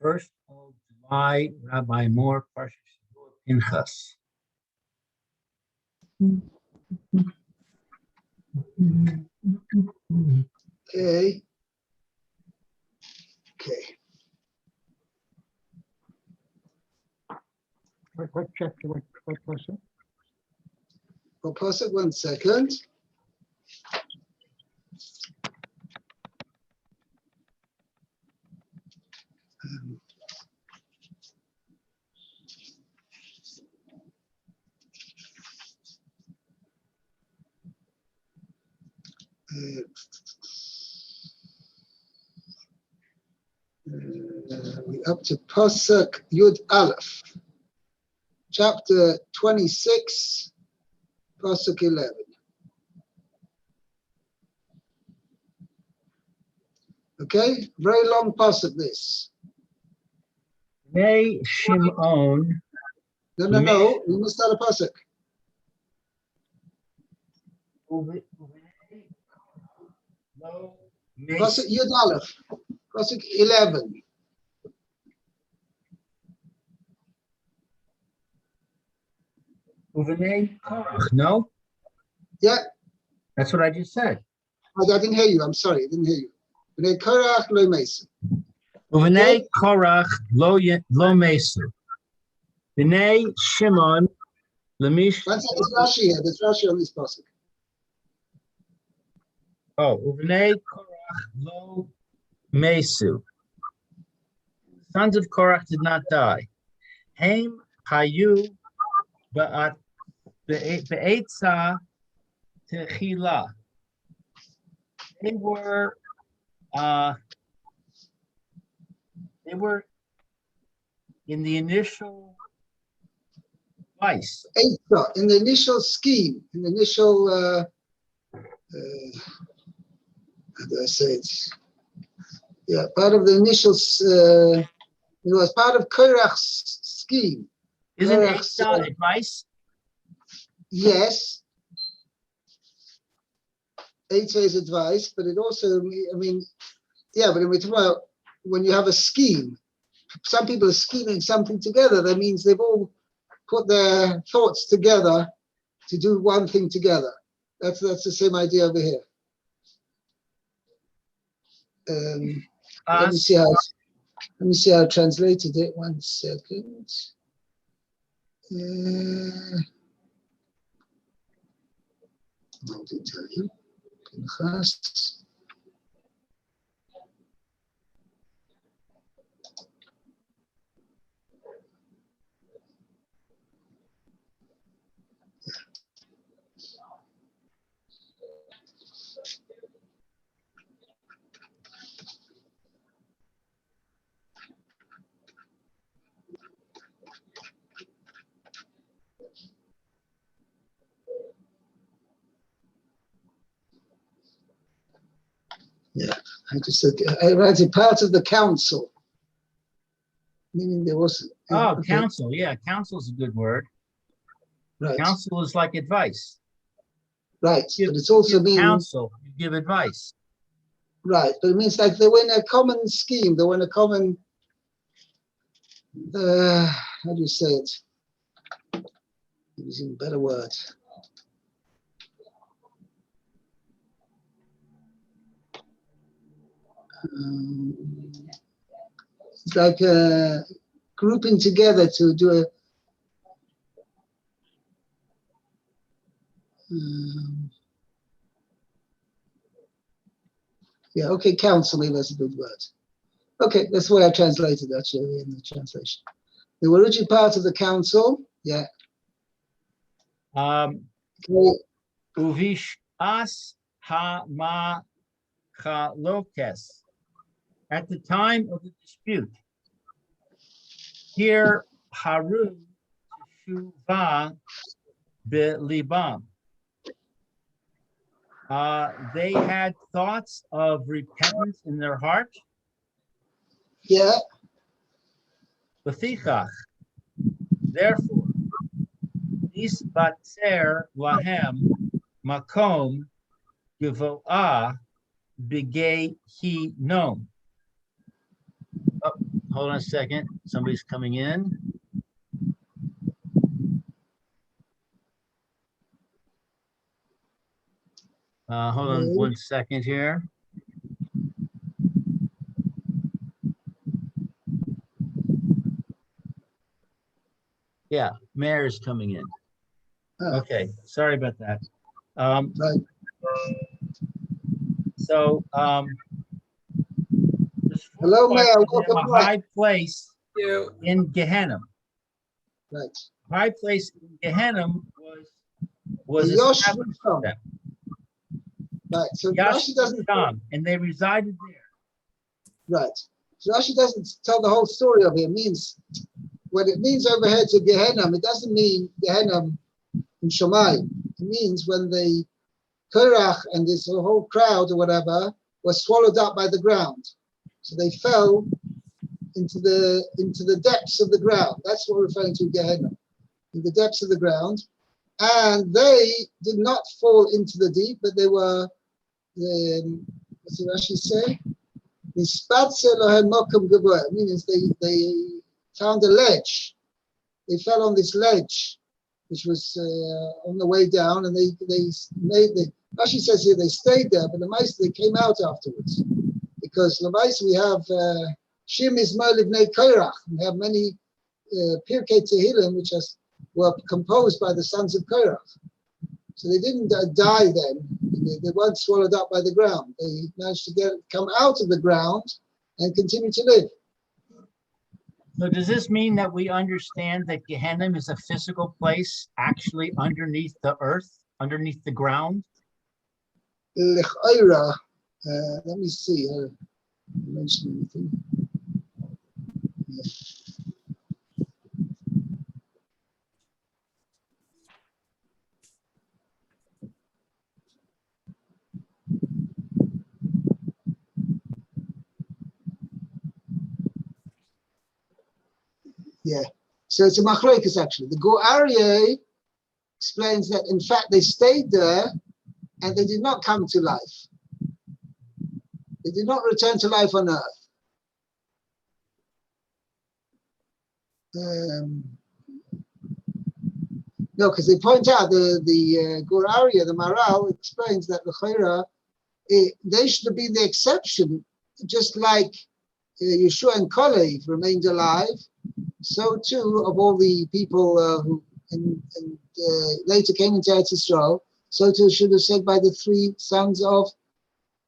1st of July, Rabbi Moore, Parsha Pinchas. Okay. What chapter? What person? Well, pause it 1 second. We're up to Pasuk Yud Aleph, chapter 26, Pasuk 11. Okay, very long pasuk this. Bnei Shimon. No. We must start a pasuk. Pasuk Yud Aleph, pasuk 11. Uvenei Korach. No, Yeah, that's what I just said. I didn't hear you. I'm sorry, I didn't hear you. Bnei Korach lo mesu. Uvenei Korach lo mesu. Bnei Shimon lemish. One second, there's Rashi here. There's Rashi on this pasuk. Oh, Uvenei Korach lo mesu. Sons of Korach did not die. Haim hayu be'etza techila. They were in the initial vice. In the initial scheme, in the initial, how do I say it? Yeah, part of the initial, it was part of Korach's scheme. Isn't Korach's, Eitzah advice? Yes. Eitzah is advice, but it also, I mean, yeah, but we're talking about when you have a scheme, some people are scheming something together. That means they've all put their thoughts together to do one thing together. That's the same idea over here. Let me see how I translated it. 1 second. I'll tell you. Pinchas. Yeah, I just said, I write it part of the council, meaning there was. Okay. Counsel. Yeah, counsel is a good word. Right. Counsel is like advice. Right, but it's also means counsel. You give advice. Right, but it means like they were in a common scheme. They were in a common. How do you say it? Using a better word. It's like grouping together to do a. Yeah, okay, council, maybe that's a good word. Okay, that's the way I translated actually in the translation. They were originally part of the council, yeah. Uvish as ha ma chalokes. At the time of the dispute, here haru teshuva belibam. They had thoughts of repentance in their heart. Yeah. B'fichach. Therefore, isbatzer lahem makom givoah b'gei hi nom. hold on a second. Somebody's coming in. Hold on Okay. 1 second here. Yeah, Mayor's coming in. Ah, Okay, sorry about that. right. So, this fourth Hello, part Mayor. gives him Welcome a back. high place You. in Gehenna. Right. High place in Gehenna was The established Yoshim for Sham. them. Right. So Yash Rashi doesn't. Sham, and they resided there. Right. So Rashi doesn't tell the whole story of it. It means when it means overhead to Gehenna, it doesn't mean Gehenna in Shamayim. It means when the Korach and this whole crowd or whatever were swallowed up by the ground. So they fell into the depths of the ground. That's what we're referring to Gehenna, in the depths of the ground. And they did not fall into the deep, but they were, what's the Rashi say? Means they found a ledge. They fell on this ledge, which was on the way down, and Rashi says here they stayed there, but the mice they came out afterwards, because the mice we have Shim Ismail Ibnei Korach. We have many Pirkei Tehillim which were composed by the sons of Korach. So they didn't die then. They weren't swallowed up by the ground. They managed to come out of the ground and continue to live. So does this mean that we understand that Gehenna is a physical place actually underneath the earth, underneath the ground? L'chaira, let me see. Mention anything? Yeah. So it's a machlokes actually. The Gur Aryeh explains that in fact they stayed there and they did not come to life. They did not return to life on earth. No, because they point out the Gur Aryeh, the Maral, explains that the Chayra, they should have been the exception, just like Yeshua and Kalev remained alive. So too of all the people who later came into Eretz Yisrael, so too should have said by the three sons of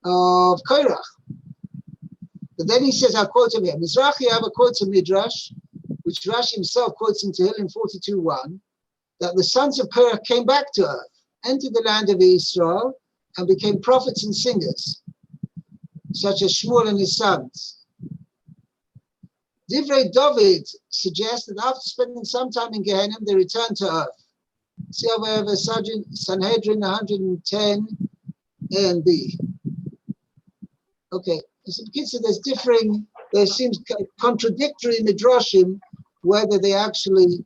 Korach. But then he says, I'll quote him here. Mizrahi have a quote from Midrash, which Rashi himself quotes in Tehillim 42:1, that the sons of Korach came back to earth, entered the land of Israel, and became prophets and singers, such as Shmuel and his sons. Divrei David suggests that after spending some time in Gehenna, they returned to earth. See over Sanhedrin 110 A and B. Okay, so there seems contradictory midrashim whether they actually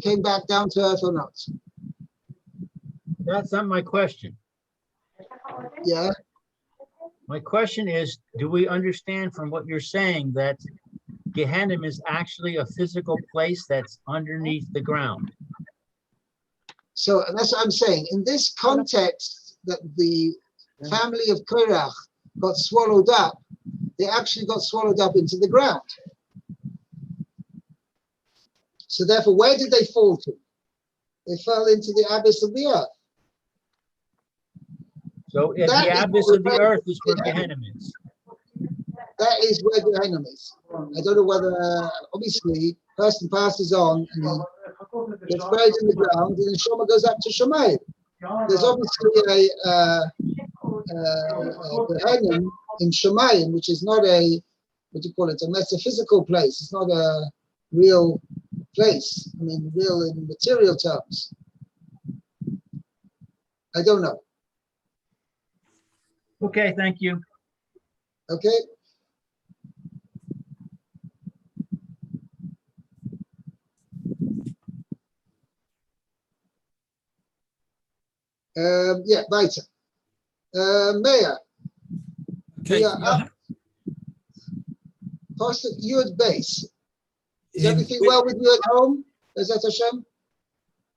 came back down to earth or not. That's not my question. Yeah. My question is, do we understand from what you're saying that Gehenna is actually a physical place that's underneath the ground? So that's what I'm saying. In this context, that the family of Korach got swallowed up, they actually got swallowed up into the ground. So therefore, where did they fall to? They fell into the abyss of the earth. So the That is abyss what of the we're earth is where Gehenna. Gehenna is. That is where Gehenna is. I don't know whether, obviously, person passes on and he gets buried in the ground, and the Shema goes up to Shemayim. There's obviously a Gehenna in Shemayim, which is not a, what do you call it, a metaphysical place. It's not a real place. I mean, real in material terms. I don't know. Okay, thank you. Okay. Yeah, weiter. Mayor. Okay, We are up. Pasuk Yud Base. Is In everything which- well with you at home? Is that Hashem?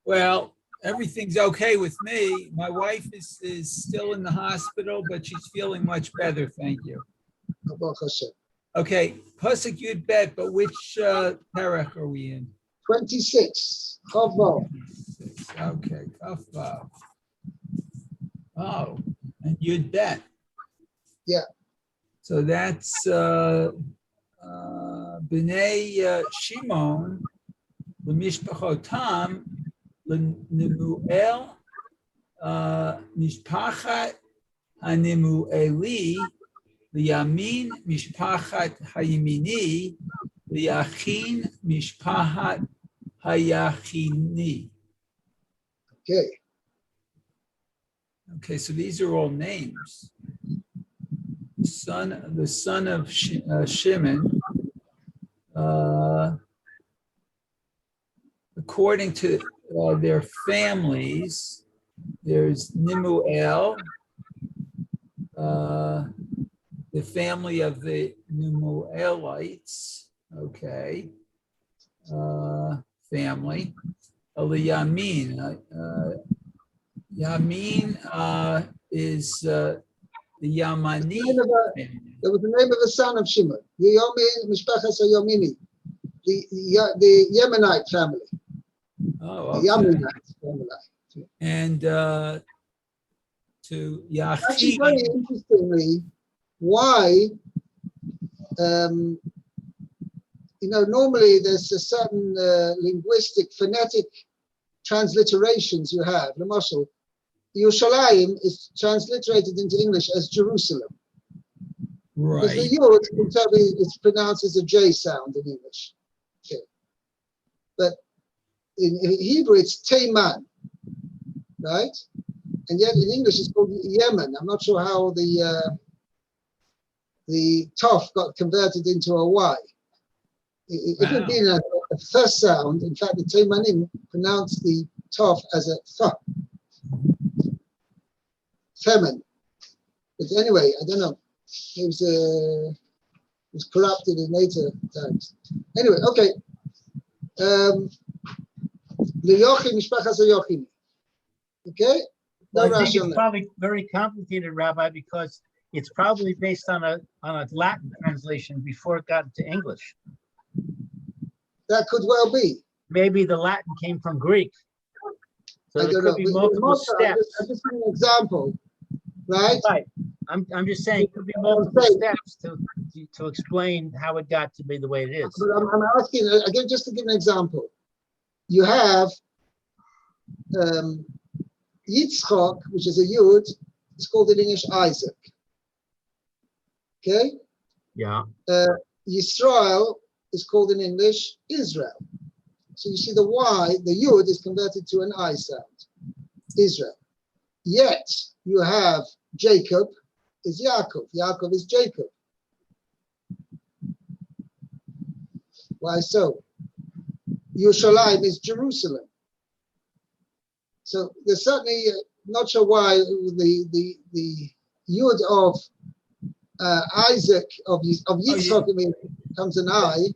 Well, everything's okay with me. My wife is still in the hospital, but she's feeling much better, thank you. Baruch Hashem. Okay, Pasuk Yud Bet, but which parak are we in? 26. Chavo. Okay, Kaf Vav. Oh, and Yud Bet. Yeah. So that's B'nai Shimon, L'mishpachotam, L'Nemuel, Mishpachat HaNemueli, L'Yamin Mishpachat HaYemini, L'Yachin Mishpachat HaYachini. Okay. Okay, so these are all names. The son of Shimon, according to their families, there's Nimuel, the family of the Nimuelites, okay, family. Yamin, Yamin is the Yamani family. There was the name of the son of Shimon. The Yomin, Mishpachas Yomini. The Yemenite family. Oh, The okay. Yemenite family. And to Actually, very Yachin, interestingly, why, normally there's a certain linguistic, phonetic transliterations you have. The Mashal, Yerushalayim is transliterated into English as Jerusalem. Because the right? Yud can tell me it's pronounced as a J sound in English. Okay. But in Hebrew it's Teiman, right? And yet in English it's called Yemen. I'm not sure how the Toph got converted into a Y. If it had been a th sound, in fact the Teimanim pronounced the Toph as a th. Femin. But anyway, I don't know. It was corrupted in later times. Anyway, okay. L'yochim mishpachas Yochim. Okay. No Well, I think Rashi on it's that. probably very complicated, Rabbi, because it's probably based on a Latin translation before it got into English. That could well be. Maybe the Latin came from Greek. So I there don't could know. be But multiple also, steps. I'm just giving an example, right? Right. I'm just saying it could be multiple steps to explain how it got to be the way it is. But I'm asking again, just to give an example. You have Yitzchak, which is a Yud, it's called in English Isaac. Okay? Yeah. Yisrael is called in English Israel. So you see the Y, the Yud is converted to an I sound, Israel. Yet you have Jacob is Yaakov. Yaakov is Jacob. Why so? Yerushalayim is Jerusalem. So there's certainly not sure why the Yud of Isaac of Yitzchak comes an I.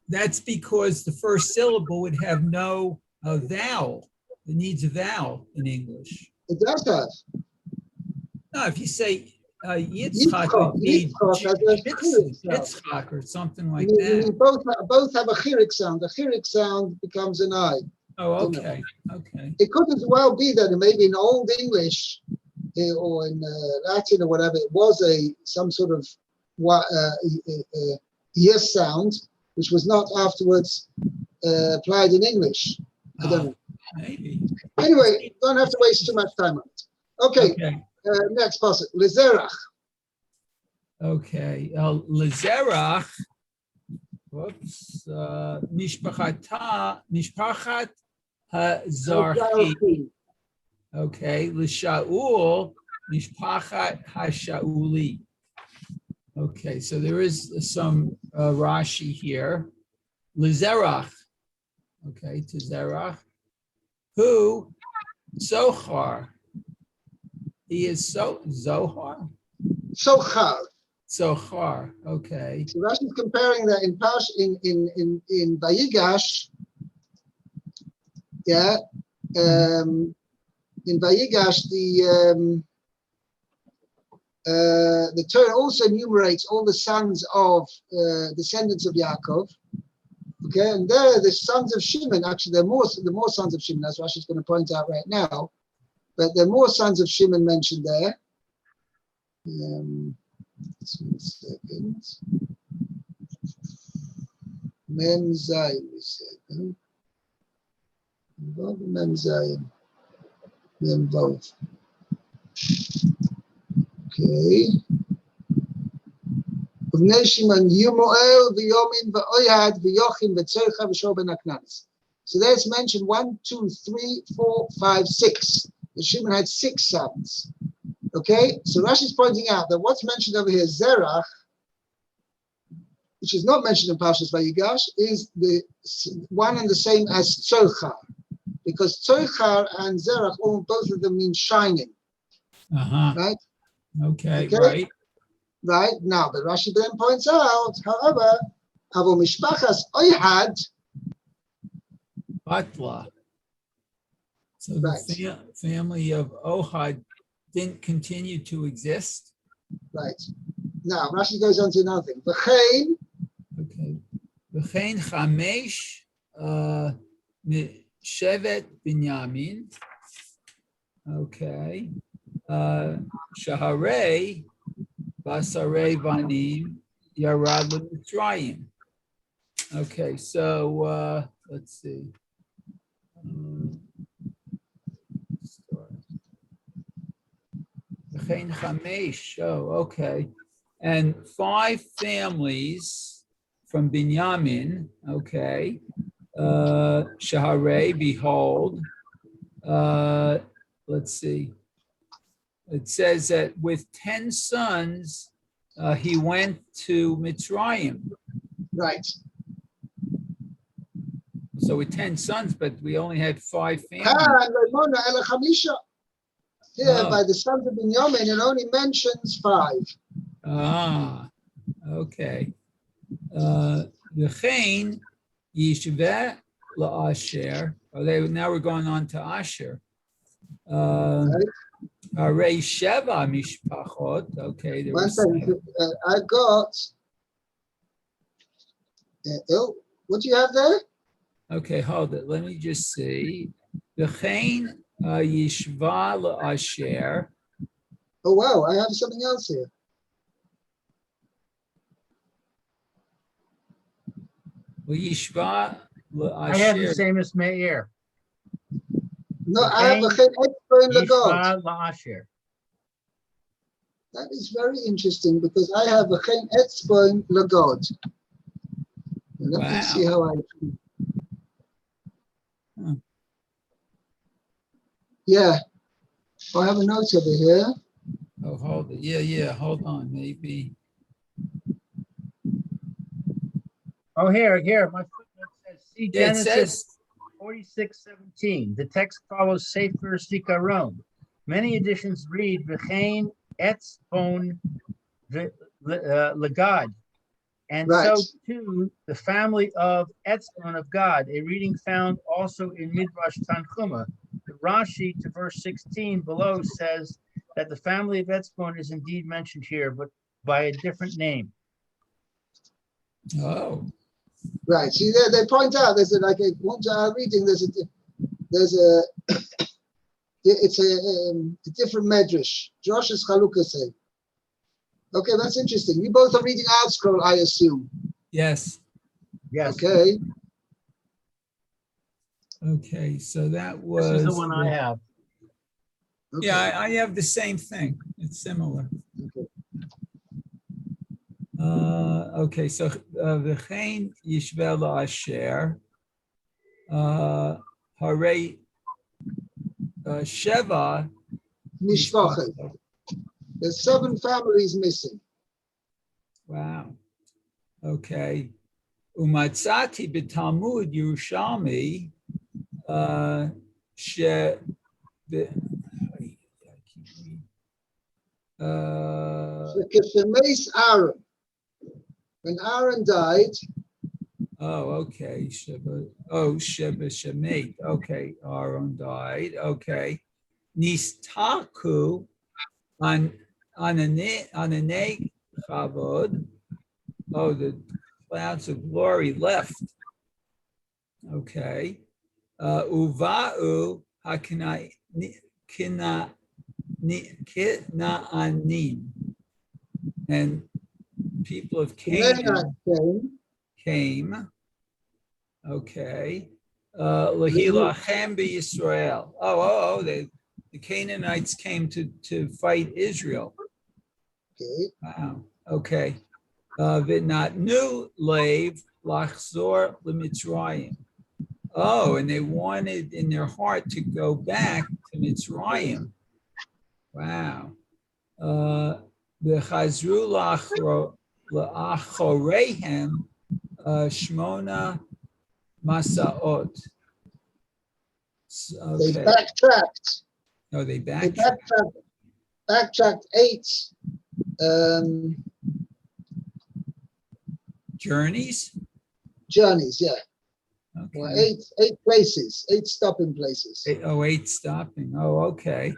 That's because the first syllable would have no vowel. It needs a vowel in English. It does have. No, if you say Yitzchak, it would be Yitzchak or something like that. Both have a chirik sound. The chirik sound becomes an I. Oh, okay, okay. It could as well be that maybe in Old English or in Latin or whatever, it was some sort of yes sound, which was not afterwards applied in English. I don't know. Maybe. Anyway, don't have to waste too much time on it. Okay. Next passage. Lezerach. Okay. Lezerach. Whoops. Mishpachat HaZarchi. Okay. L'Shaul. Mishpachat HaShauli. Okay. So there is some Rashi here. Lezerach. Okay. To Zerach. Who? Zohar. He is Zohar. Sochar. Zohar, okay. So Rashi is comparing that in Parsha in Vayigash. Yeah, in Vayigash, the Torah also enumerates all the sons of descendants of Yaakov. Okay, and there the sons of Shimon. Actually, there are more sons of Shimon, as Rashi is going to point out right now. But there are more sons of Shimon mentioned there. Just 1 second. Mem Zayin, we said. Mem Zayin. Mem Vav. Okay. ובני שמעון ימואל ויומין ואויהד ויוחין וצריכה ושור בן הכנעני. So there's mentioned 1, 2, 3, 4, 5, 6. The Shimon had 6 sons. Okay, so Rashi is pointing out that what's mentioned over here, Zerach, which is not mentioned in Parshas Vayigash, is the one and the same as Tzorchar, because Tzorchar and Zerach, both of them mean shining. Right? Okay, right. Right now, but Rashi then points out, however, Avo Mishpachas Oyhad. Batla. So Right. the family of Ohad didn't continue to exist. Right. Now Rashi goes on to another thing. V'chein. Okay. V'chein chamesh shevet Binyamin. Okay. Shaharei basarei vanim yarad l'Mitzrayim. Okay, so let's see. Oh, okay. And 5 families from Binyamin, okay. Shaharei, behold. Let's see. It says that with 10 sons, he went to Mitzrayim. Right. So with 10 sons, but we only had 5 families. Here, by the sons of Binyamin, it only mentions 5. Ah, okay. V'chein yishveh la'asher. Now we're going on to Asher. Arei sheva mishpachot. Okay, there One second. I got. What do you have there? Okay, hold it. Let me just see. V'chein yishva la'asher. Oh wow, I have something else here. Yishva I have the la'asher. same as Meir. No, I have V'chein etzboin lagod. Yishva la'asher. That is very interesting because I have V'chein etzboin lagod. Let me see how I. Yeah, I have a note over here. Oh, hold it. Yeah. Hold on, maybe. Oh, here. My footnote says, see Yeah, it Genesis says 46:17. The text follows Sefer Zikaron. Many editions read V'chein etzbon legad. And Right. so too, the family of Etzbon of God, a reading found also in Midrash Tanchuma. The Rashi to verse 16 below says that the family of Etzbon is indeed mentioned here, but by a different name. Oh. Right. See, they point out there's like a reading. It's a different medrash. Josh's Chalukah say. Okay, that's interesting. You both are reading Out Scroll, I assume. Yes. Okay. Okay, so that was. This is the one I have. Okay. Yeah, I have the same thing. It's similar. Okay, so v'chein yishvel la'asher harei sheva Mishpachet. There's 7 families missing. Wow. Okay. Umatzati b'Talmud Yerushalmi Shemeis Aaron. When Aaron died, okay. Sheba Shemet. Okay, Aaron died. Okay. Nistaku on Anane Chavod. Oh, the clouds of glory left. Okay. Uva'u hakina Kinaanim, and people of Canaanite Canaan came. came. Okay. Lahilachem Israel. The Canaanites came to fight Israel. Okay. Wow. Okay. V'natnu leiv lachzor l'Mitzrayim. Oh, and they wanted in their heart to go back to Mitzrayim. Wow. V'chazru la'achoreihem shmona masaot. They Okay. backtracked. No, they They backtracked. backtracked 8 Journeys. journeys. Yeah, Okay. well, eight places, 8 stopping places, 8 stopping. Oh, okay.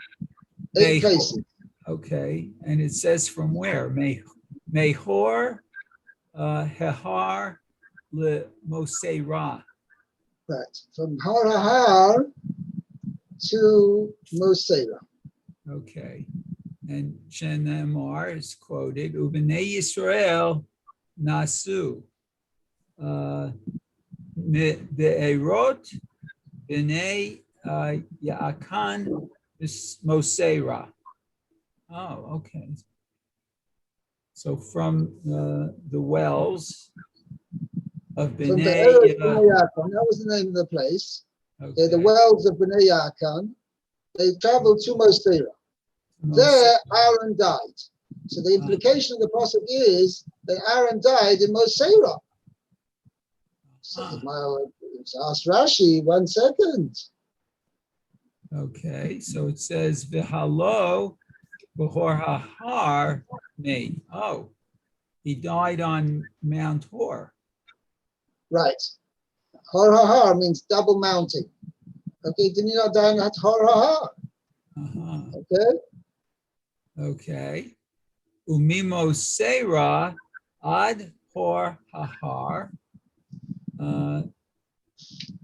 8 places. Okay, and it says from where? Mehor, Hehar, Le Moseirah. Right, from Har Har to Mosera. Okay, and Shenemar is quoted, Ubnei Yisrael Nasu, Be'erot, Bnei Ya'akan Moseirah. Oh, okay. So from the wells of From the Bnei, Bnei Yaakon, that was the name of the place. okay. The wells of Bnei Yaakon. They traveled to Mosera. There, Aaron died. So the implication of the pasuk is that Aaron died in Mosera. So ask Rashi, 1 second. Okay, so it says V'halo b'hor hahar me. Oh, he died on Mount Hor. Right. Har Har means double mounting. Okay, didn't you not die at Har Har? Uh-huh. Okay. Okay. Umimo Seira ad Hor hahar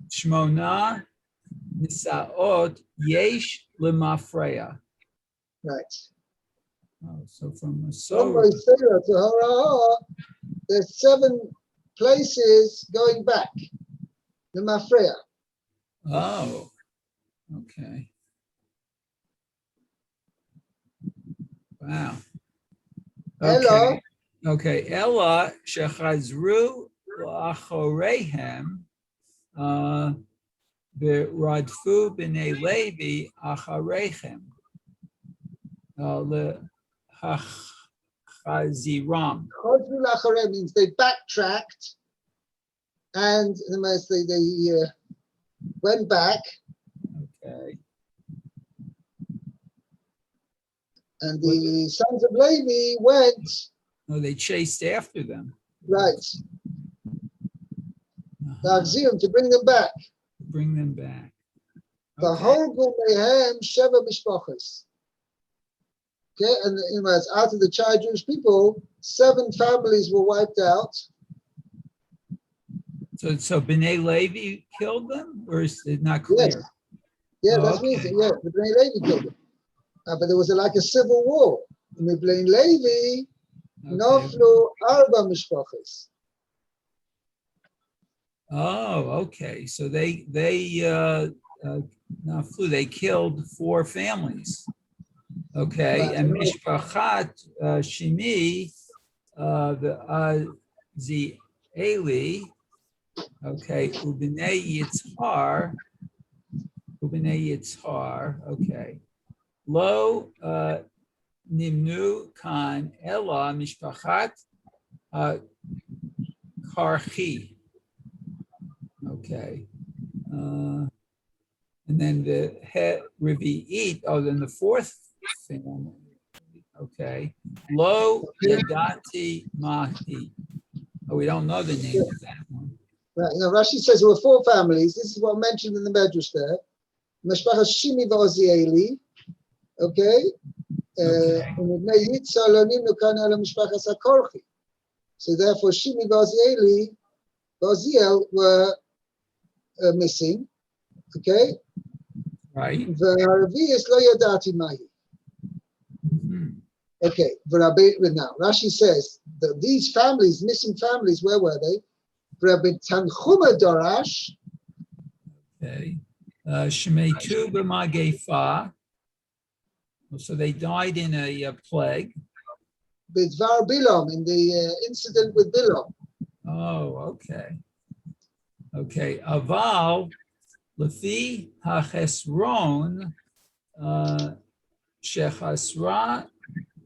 Shmona Nisaot yesh lemafreya. Right. Oh, so from From Masora. Mosera to Har Har, there's 7 places going back. The Mafreya. Oh, okay. Wow. Okay. Ella, Okay. Ella shechazru lachorehem beradfu b'nei Levi acharechem lechaziram. Chodru Lacharem means they backtracked and they went back, Okay. and the sons of Levi went No, they chased after them. right. Uh-huh. To bring them back. Bring them back. The Okay. whole Mehem Sheva Mishpachas. Okay, and in other words, out of the child Jewish people, 7 families were wiped out. So B'nai Levi killed them, or is it not clear? Yes. Yeah, Oh, that's okay. me. Yeah, the Bnei Levi killed them. But there was like a civil war. And with Bnei Levi, Okay. Noflu Arba Mishpachas. Oh, okay. So they not flew. They killed 4 families. Okay, Right. and Mishpachat Shimi the Eli. Okay, Ubnei Yitzhar. Okay, Lo Nimnu Kan Ella Mishpachat Karchi. Okay. And then the Revi'it, then the 4th family. Okay. Lo yadati mahi. Oh, we don't know the name of that one. Right. Now Rashi says there were 4 families. This is what mentioned in the Medrash there. Mishpachas Shimi v'Ozieli. Okay. Okay. So therefore, Shimi v'Oziel were missing. Okay. Right. V'Haravi is lo yadati mahi. Mhm. Okay, now Rashi says that these families, missing families, where were they? Rabbi Tanchuma Darash, Okay. Shemetu b'magefa. So they died in a plague. Bidvar Bilam, in the incident with Bilam. Oh, okay. Okay. Aval lefi hachesron shechasra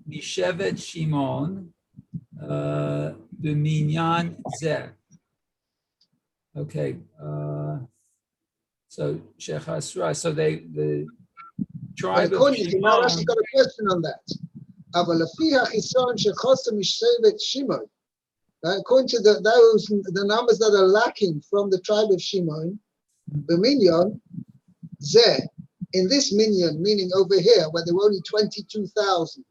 mishevet Shimon b'minyan zeh. Okay. So shechasra. So the But tribe of according to now, Shimon. Rashi got a question on that. According to the numbers that are lacking from the tribe of Shimon, the minyan, zeh, in this minyan, meaning over here, where there were only 22,000,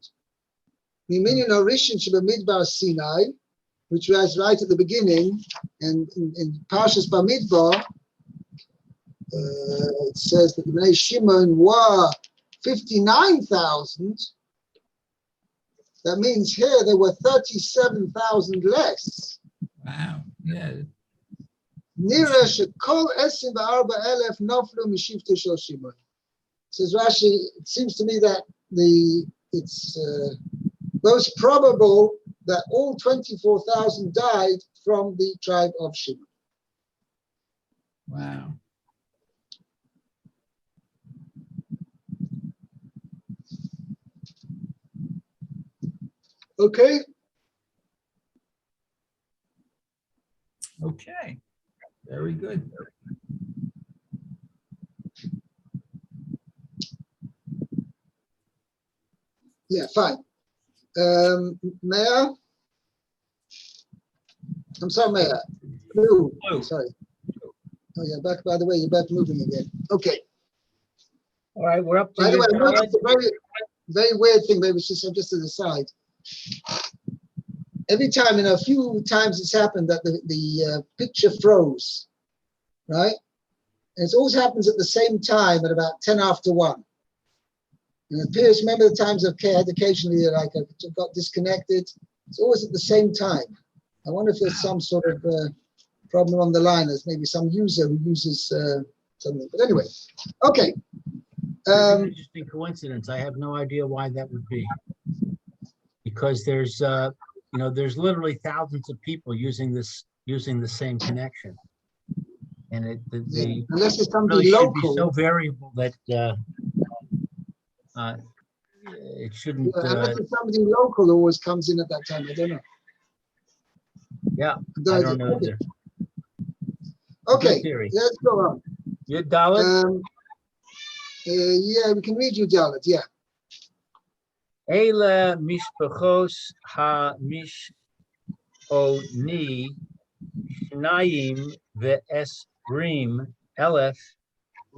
the minyan Orishin Midbar Sinai, which was right at the beginning, and in Parshas Bamidbar, it says that the Bnei Shimon were 59,000. That means here there were 37,000 less. Wow. Yeah. Nira shekol esim v'arba elef noflu mishivte shel Shimon. Says Rashi, it seems to me that it's most probable that all 24,000 died from the tribe of Shimon. Wow. Okay. Okay. Very good. Yeah, fine. Mayor? I'm sorry, Mayor. Blue. Blue. Sorry. Oh, yeah, back, by the way, you're back moving again. Okay. All right, we're up to By the your way, I ballot. noticed a very weird thing, maybe it's just an aside. Every time, a few times it's happened that the picture froze, right? And it always happens at the same time at about 10 after 1. And it appears, remember the times I've had occasionally, like I got disconnected. It's always at the same time. I wonder if there's some sort of problem on the line. There's maybe some user who uses something. But anyway, okay. It's an interesting coincidence. I have no idea why that would be. Because there's there's literally thousands of people using the same connection. And unless it's something really should local. be so variable that it shouldn't. Unless it's something local always comes in at that time. I don't know. Yeah, I don't know either. Okay, theory. let's go on. Your Dalit. Yeah, we can read you Dalit, yeah. Eila mishpachos ha-mishoni shnayim ve'esrim elef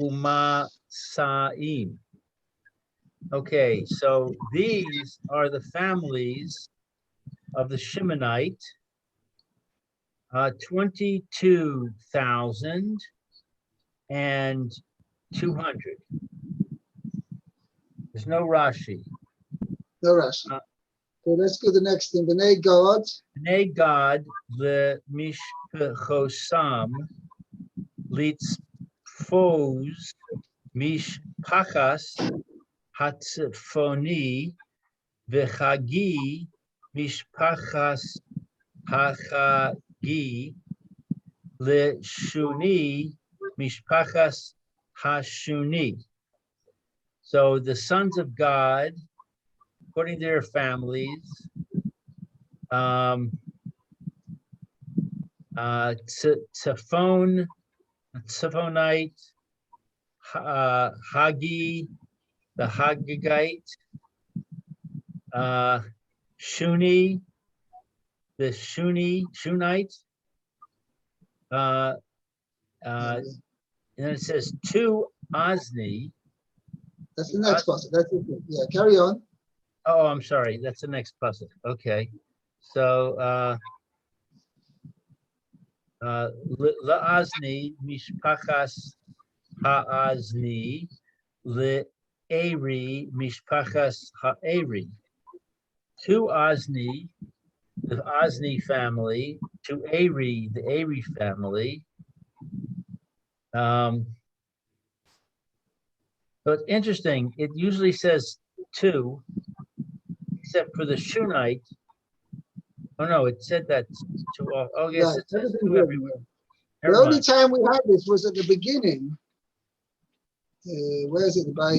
umasaim. Okay, so these are the families of the Shimonite, 22,200. There's no Rashi. No Rashi. So let's go to the next thing. B'nai God. B'nai God le'mishpachosam litzfos mishpachas hatzfoni v'chagi mishpachas hachagi le'shuni mishpachas hashuni. So the sons of God, according to their families, Tzephonite, Hagi, the Hagagite, Shuni, the Shunite. And then it says to Ozni. That's the next pasuk. That's it. Yeah, carry on. Oh, I'm sorry. That's the next pasuk. Okay. So La'azni mishpachas ha'azni le'eri mishpachas ha'eri. To Ozni, the Ozni family, to Eri, the Eri family. So it's interesting. It usually says two, except for the Shunite. Oh no, it said that to all. Oh yes, Right. it says Everything two here. everywhere. The Never only mind. time we had this was at the beginning. Where is it? By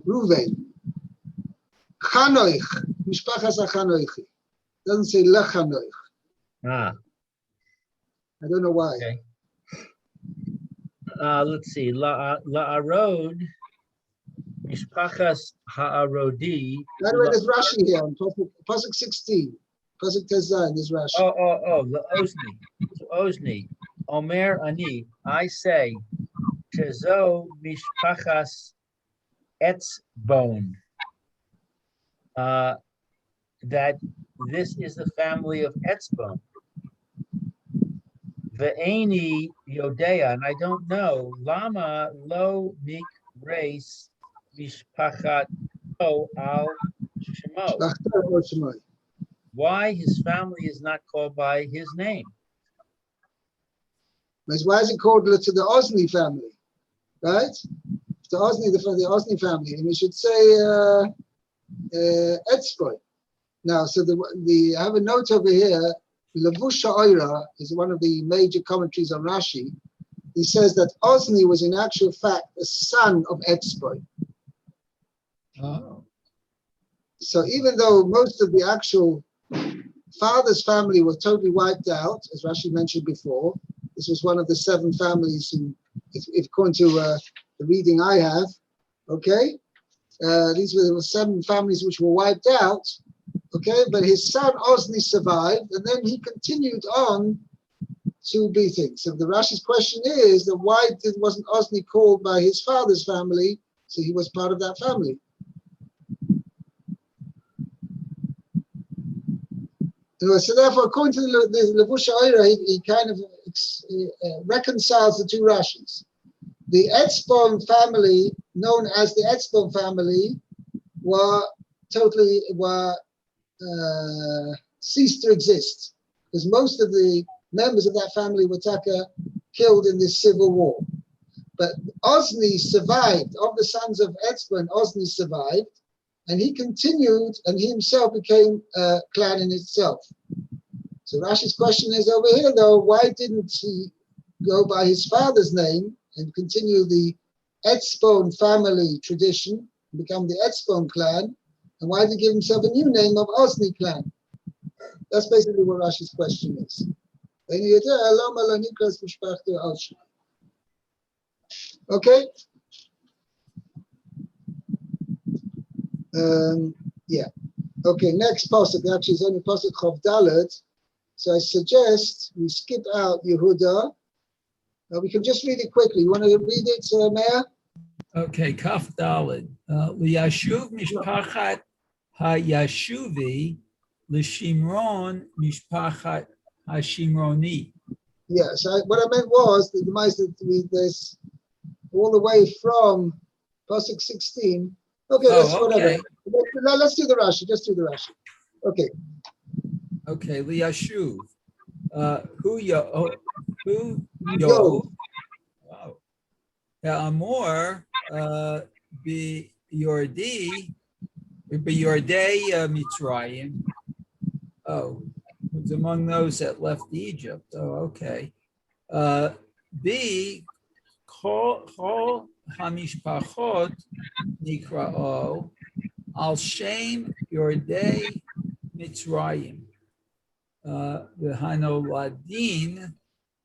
Ruvain. Chanoich. Mishpachas HaChanoichi. Doesn't say Lechanoich. Ah, I don't know why. okay. Let's see. La'arod mishpachas ha'arodi. By the way, there's Rashi here on Pasuk 16. Pasuk Tezayin, there's Rashi. Oh, Ozni. So Ozni. Omer ani. I say, Shezo mishpachas etzbon. That this is the family of Etzbon. Ve'eni Yodea, and I don't know. Lama lo nik reis mishpachat al shemo. Shachtar or Shemai. Why his family is not called by his name? Why is it called to the Ozni family? Right? The Ozni family. And we should say Etzboy. Now, so I have a note over here. Levush Ha'oira is one of the major commentaries on Rashi. He says that Ozni was in actual fact a son of Etzboy. Oh. So even though most of the actual father's family was totally wiped out, as Rashi mentioned before, this was one of the 7 families who, if according to the reading I have, okay, these were the 7 families which were wiped out, okay, but his son Ozni survived, and then he continued on to be things. So the Rashi's question is that why wasn't Ozni called by his father's family, so he was part of that family? So therefore, according to the Levush Ha'oira, he kind of reconciles the 2 Rashis. The Etzbon family, known as the Etzbon family, ceased to exist, because most of the members of that family were killed in this civil war. But Ozni survived. Of the sons of Etzbon, Ozni survived, and he continued, and he himself became a clan in itself. So Rashi's question is over here, though, why didn't he go by his father's name and continue the Etzbon family tradition, become the Etzbon clan, and why did he give himself a new name of Ozni clan? That's basically what Rashi's question is. Okay? Yeah. Okay, next pasuk. Actually, it's only pasuk Chav Dalet. So I suggest we skip out Yehuda. We can just read it quickly. You want to read it, Meir? Okay, Kaf Dalid. Liyashuv mishpachat hayashuvi l'shimron mishpachat hashimroni. Yeah, so what I meant was that the mice that read this all the way from pasuk 16. Okay, that's whatever. Okay. Let's do the Rashi. Just do the Rashi. Okay. Okay, Liyashuv. Who yo? Yo. Wow. Amor be Yordei Mitzrayim. Oh, it was among those that left Egypt. Oh, okay. B Kol Hamishpachot Nikrao Al Shem Yordei Mitzrayim. The Hanoladin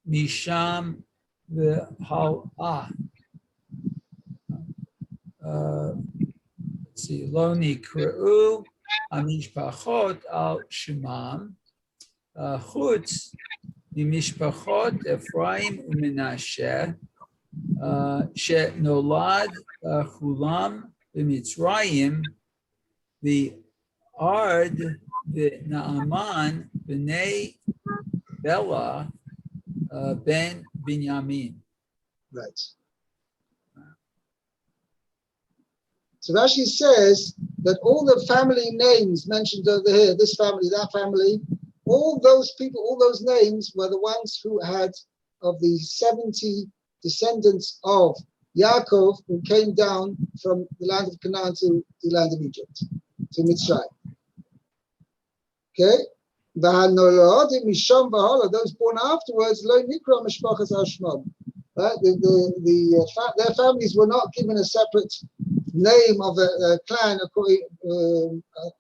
Misham the Hal'ah. Let's see, Loni Kreu המשפחות על שמם, חוץ ממשפחות אפרים ומנשה, שנולד כולם במצרים, וארד ונעמן בני בלה ben Binyamin. Right. So Rashi says that all the family names mentioned over here, this family, that family, all those people, all those names were the ones who had, of the 70 descendants of Yaakov, who came down from the land of Canaan to the land of Egypt, to Mitzrayim. Okay? Those born afterwards, right? Their families were not given a separate name of a clan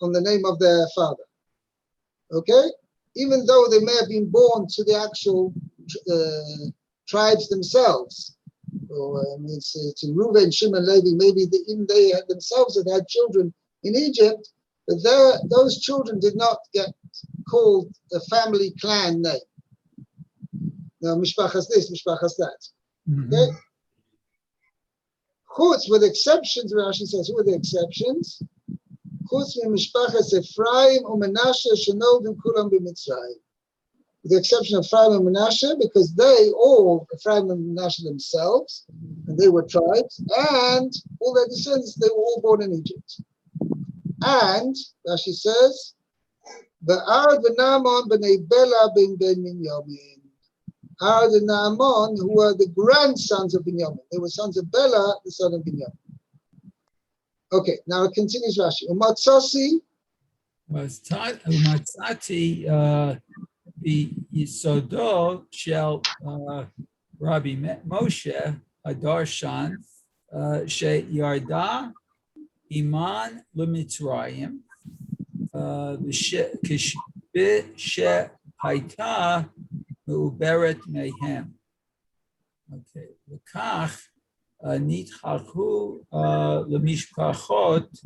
on the name of their father. Okay? Even though they may have been born to the actual tribes themselves, or to Reuben, Shimon, Levi, maybe even they themselves had children in Egypt, but those children did not get called a family clan name. Now, mishpachas this, mishpachas that. Okay? Chutz, with exceptions, Rashi says, who are the exceptions? Chutz mishpachas Ephraim u'Menashe shenoldu kulam b'Mitzrayim. With the exception of Ephraim and Menashe, because they all, Ephraim and Menashe themselves, and they were tribes, and all their descendants, they were all born in Egypt. And, Rashi says, Ard v'Naaman b'nei Bela ben Binyamin. Ard and Naaman, who were the grandsons of Binyamin. They were sons of Bela, the son of Binyamin. Okay, now it continues Rashi. Umatzasi. Umatzati biyisodo shel Rabbi Moshe Hadarshan sheyarda iman lemitzrayim כשהייתה מעוברת מהם. אוקיי, וכך נתחלקו למשפחות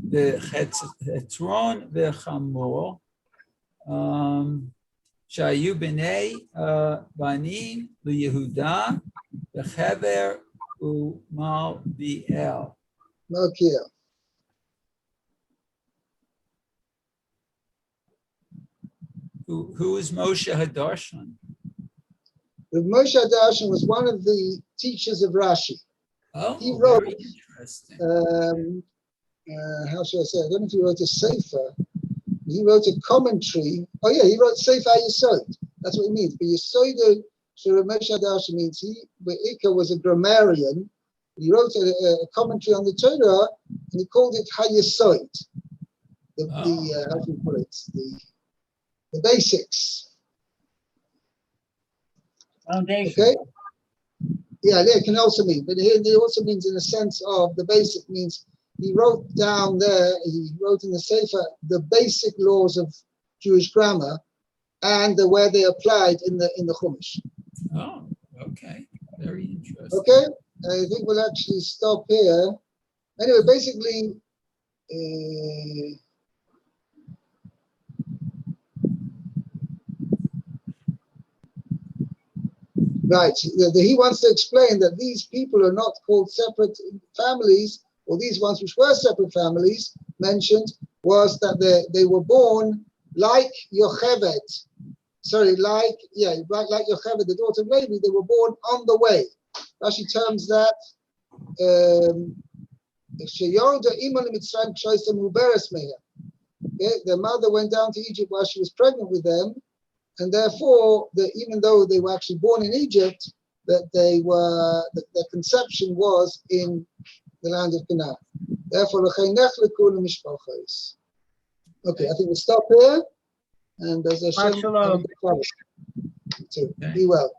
בחצרון וחמור, שהיו בנים ליהודה וחבר ומלביאל. Malkiel. Who is Moshe Hadarshan? Moshe Hadarshan was one of the teachers of Rashi. Oh, He wrote, very interesting. how should I say? I don't know if he wrote a sefer. He wrote a commentary. Oh yeah, he wrote Sefer Yesod. That's what it means. But Yesod, Moshe Hadarshan means Be'ika was a grammarian. He wrote a commentary on the Torah, and he called it HaYesod. How do you put it? The basics. Foundation. Okay? Yeah, it can also mean, but here it also means in the sense of the basic means he wrote down there, he wrote in the Sefer the basic laws of Jewish grammar and where they applied in the Chumash. Oh, okay. Very interesting. Okay? I think we'll actually stop here. Anyway, basically, right, he wants to explain that these people are not called separate families, or these ones which were separate families mentioned, was that they were born like Yocheved. Sorry, like Yocheved, the daughter of Levi, they were born on the way. Rashi terms that their mother went down to Egypt while she was pregnant with them, and therefore, even though they were actually born in Egypt, that their conception was in the land of Canaan. Therefore, okay, I think we'll stop here. And as I said, be well.